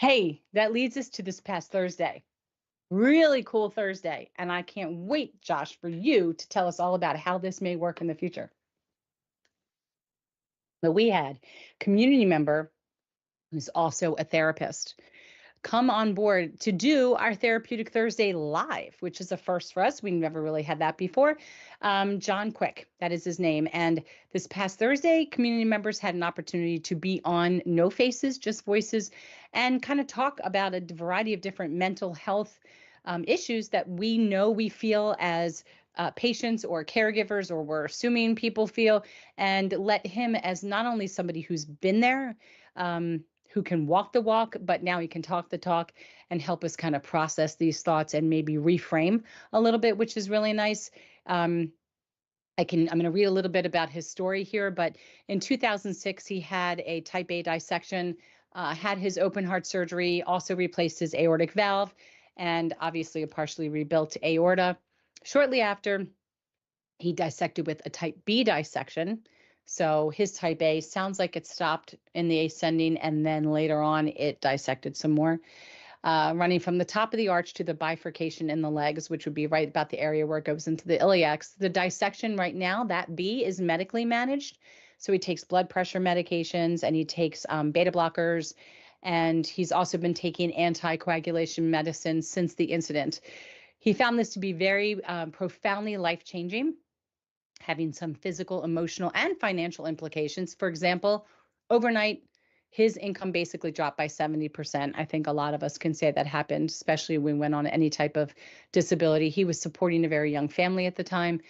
Hey, that leads us to this past Thursday. Really cool Thursday. And I can't wait, Josh, for you to tell us all about how this may work in the future. But we had a community member who's also a therapist come on board to do our Therapeutic Thursday live, which is a first for us. We never really had that before. John Quick, that is his name. And this past Thursday, community members had an opportunity to be on No Faces, Just Voices, and kind of talk about a variety of different mental health issues that we know we feel as patients or caregivers, or we're assuming people feel, and let him, as not only somebody who's been there, who can walk the walk, but now he can talk the talk and help us kind of process these thoughts and maybe reframe a little bit, which is really nice. Um, I'm going to read a little bit about his story here, but in 2006, he had a type A dissection, had his open heart surgery, also replaced his aortic valve, and obviously a partially rebuilt aorta. Shortly after, he dissected with a type B dissection. So his type A sounds like it stopped in the ascending, and then later on it dissected some more, running from the top of the arch to the bifurcation in the legs, which would be right about the area where it goes into the iliacs. The dissection right now, that B, is medically managed. So he takes blood pressure medications and he takes beta blockers. And he's also been taking anticoagulation medicine since the incident. He found this to be very profoundly life-changing, having some physical, emotional, and financial implications. For example, overnight, his income basically dropped by 70%. I think a lot of us can say that happened, especially when we went on any type of disability. He was supporting a very young family at the time.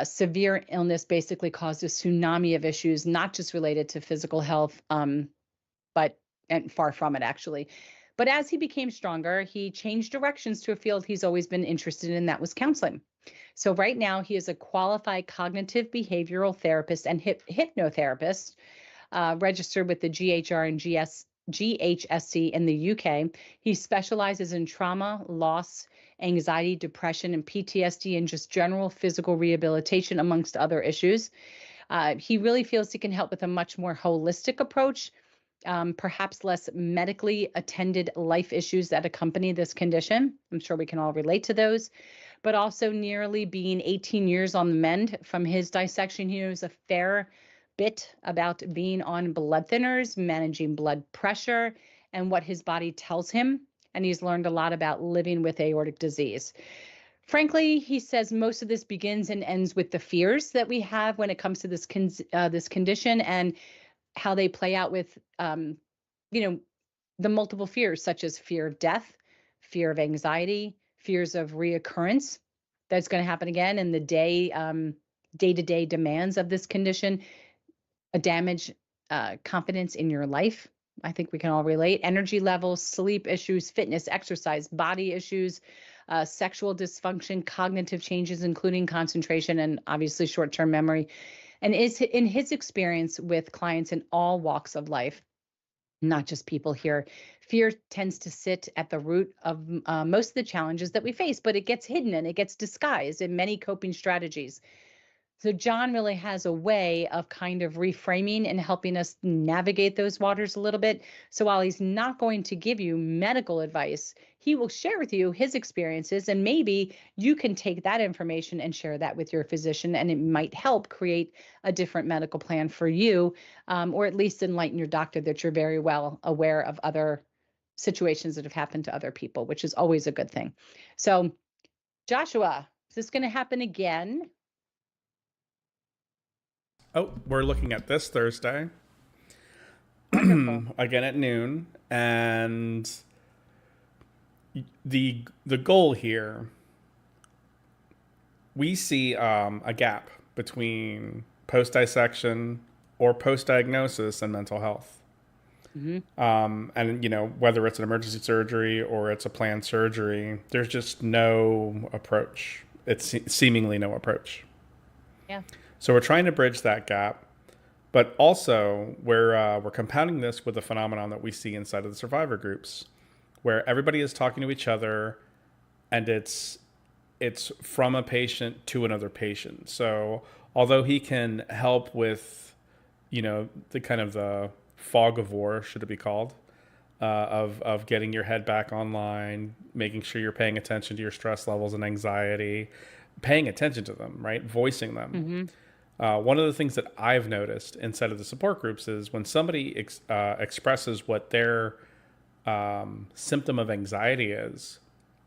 Severe illness basically caused a tsunami of issues, not just related to physical health, but and far from it, actually. But as he became stronger, he changed directions to a field he's always been interested in, that was counseling. So right now, he is a qualified cognitive behavioral therapist and hypnotherapist, registered with the GHR and GHSC in the UK. He specializes in trauma, loss, anxiety, depression, and PTSD, and just general physical rehabilitation, amongst other issues. He really feels he can help with a much more holistic approach, perhaps less medically attended life issues that accompany this condition. I'm sure we can all relate to those. But also nearly being 18 years on the mend from his dissection. He knows a fair bit about being on blood thinners, managing blood pressure, and what his body tells him. And he's learned a lot about living with aortic disease. Frankly, he says most of this begins and ends with the fears that we have when it comes to this condition, and how they play out with, the multiple fears, such as fear of death, fear of anxiety, fears of reoccurrence that's going to happen again, and the day-to-day demands of this condition, a damage confidence in your life. I think we can all relate. Energy levels, sleep issues, fitness, exercise, body issues, sexual dysfunction, cognitive changes, including concentration and obviously short-term memory. And is in his experience with clients in all walks of life, not just people here, fear tends to sit at the root of most of the challenges that we face, but it gets hidden and it gets disguised in many coping strategies. So John really has a way of kind of reframing and helping us navigate those waters a little bit. So while he's not going to give you medical advice, he will share with you his experiences, and maybe you can take that information and share that with your physician, and it might help create a different medical plan for you, or at least enlighten your doctor that you're very well aware of other situations that have happened to other people, which is always a good thing. So Joshua, is this going to happen again? Oh, we're looking at this Thursday. Wonderful. Again at noon, and the goal here, we see a gap between post dissection or post diagnosis and mental health. Mm-hmm. And whether it's an emergency surgery or it's a planned surgery, there's just no approach. It's seemingly no approach. Yeah. So we're trying to bridge that gap, but also we're compounding this with a phenomenon that we see inside of the survivor groups, where everybody is talking to each other, and it's from a patient to another patient. So although he can help with, the kind of the fog of war, should it be called, of getting your head back online, making sure you're paying attention to your stress levels and anxiety, paying attention to them, right? Voicing them. Hmm. One of the things that I've noticed inside of the support groups is when somebody expresses what their symptom of anxiety is,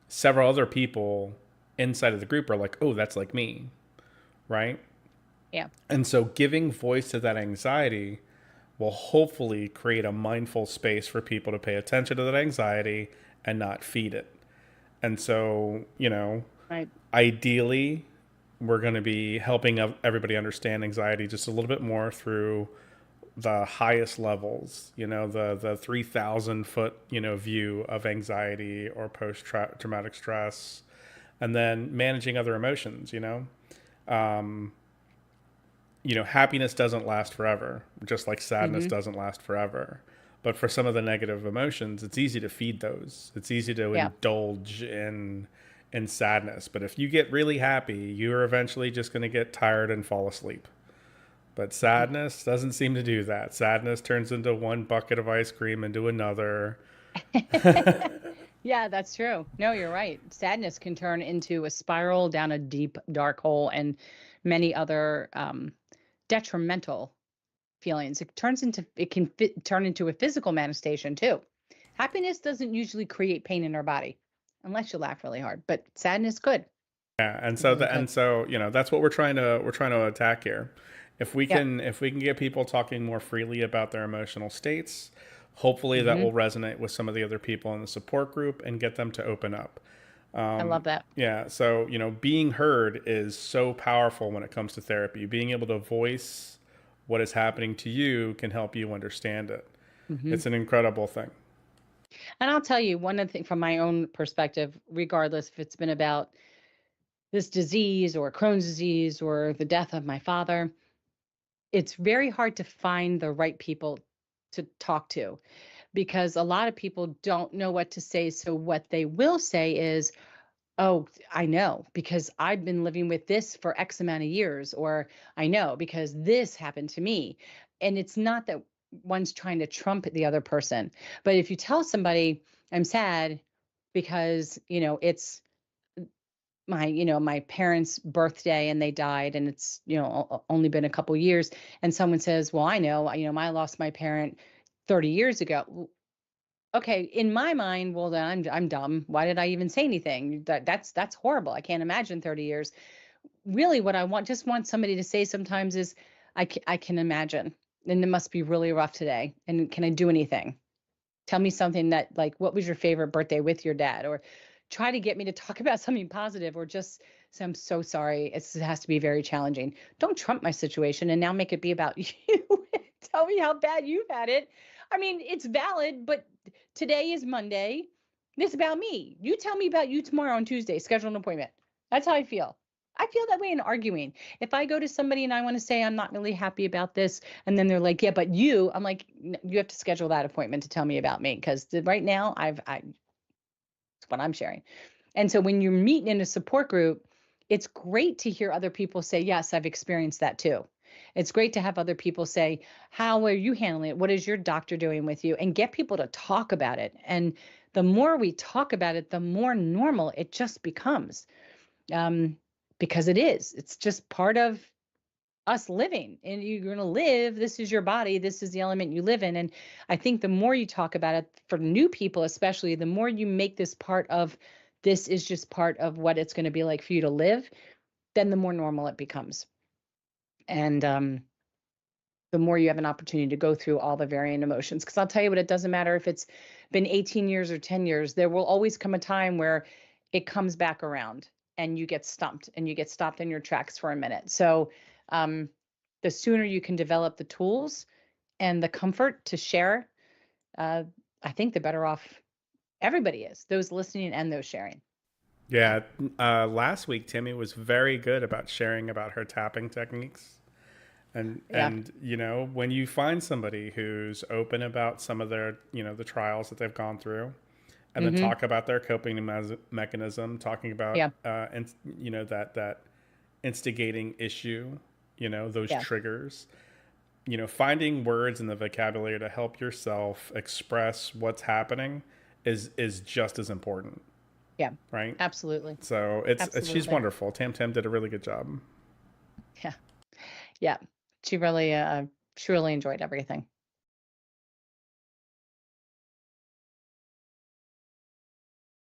several other people inside of the group are like, oh, that's like me, right? Yeah. And so giving voice to that anxiety will hopefully create a mindful space for people to pay attention to that anxiety and not feed it. And so, Right. ideally, we're going to be helping everybody understand anxiety just a little bit more through the highest levels, the 3,000 foot, view of anxiety or post traumatic stress, and then managing other emotions, Um, happiness doesn't last forever, just like sadness Hmm. doesn't last forever. But for some of the negative emotions, it's easy to feed those. It's easy to Yeah. indulge in sadness. But if you get really happy, you're eventually just going to get tired and fall asleep. But sadness doesn't seem to do that. Sadness turns into one bucket of ice cream into another. Yeah, that's true. No, you're right. Sadness can turn into a spiral down a deep, dark hole and many other detrimental feelings. It can turn into a physical manifestation too. Happiness doesn't usually create pain in our body unless you laugh really hard, but sadness could. Yeah, and It so really could. that's what we're trying to attack here. Yep. If we can get people talking more freely about their emotional states, hopefully that Hmm. will resonate with some of the other people in the support group and get them to open up. I love that. Yeah, so being heard is so powerful when it comes to therapy. Being able to voice what is happening to you can help you understand it. Hmm. It's an incredible thing. And I'll tell you one of the things from my own perspective, regardless if it's been about this disease or Crohn's disease or the death of my father, it's very hard to find the right people to talk to because a lot of people don't know what to say. So, what they will say is, oh, I know because I've been living with this for X amount of years, or I know because this happened to me. And it's not that one's trying to trump the other person. But if you tell somebody, I'm sad because, it's my parents' birthday and they died and it's, only been a couple years and someone says, "Well, I know, I lost my parent 30 years ago." Okay, in my mind, well then I'm dumb. Why did I even say anything? That's horrible. I can't imagine 30 years. Really what I want somebody to say sometimes is I can imagine. And it must be really rough today. And can I do anything? Tell me something that like what was your favorite birthday with your dad or try to get me to talk about something positive or just say I'm so sorry. It has to be very challenging. Don't trump my situation and now make it be about you. Tell me how bad you've had it. I mean, it's valid, but today is Monday. This about me. You tell me about you tomorrow on Tuesday. Schedule an appointment. That's how I feel. I feel that way in arguing. If I go to somebody and I want to say I'm not really happy about this, and then they're like, "Yeah, but you," I'm like, You have to schedule that appointment to tell me about me because right now it's what I'm sharing." And so when you're meeting in a support group, it's great to hear other people say, "Yes, I've experienced that too." It's great to have other people say, "How are you handling it? What is your doctor doing with you?" And get people to talk about it. And the more we talk about it, the more normal it just becomes. Um, because it is. It's just part of us living and you're going to live. This is your body. This is the element you live in. And I think the more you talk about it for new people, especially, the more you make this part of this is just part of what it's going to be like for you to live, then the more normal it becomes. And the more you have an opportunity to go through all the varying emotions. Because I'll tell you what, it doesn't matter if it's been 18 years or 10 years, there will always come a time where it comes back around and you get stumped and you get stopped in your tracks for a minute. So, um, the sooner you can develop the tools and the comfort to share, uh, I think the better off everybody is, those listening and those sharing. Yeah. Yeah, last week Timmy was very good about sharing about her tapping techniques. And Yeah. when you find somebody who's open about some of their, the trials that they've gone through, and then Hmm. talk about their coping mechanism, talking about Yeah. and that instigating issue, those Yeah. triggers, finding words in the vocabulary to help yourself express what's happening is just as important, Yeah, right? absolutely. So it's she's Absolutely. wonderful. Tam did a really good job. Yeah. Yeah. She really, she really enjoyed everything.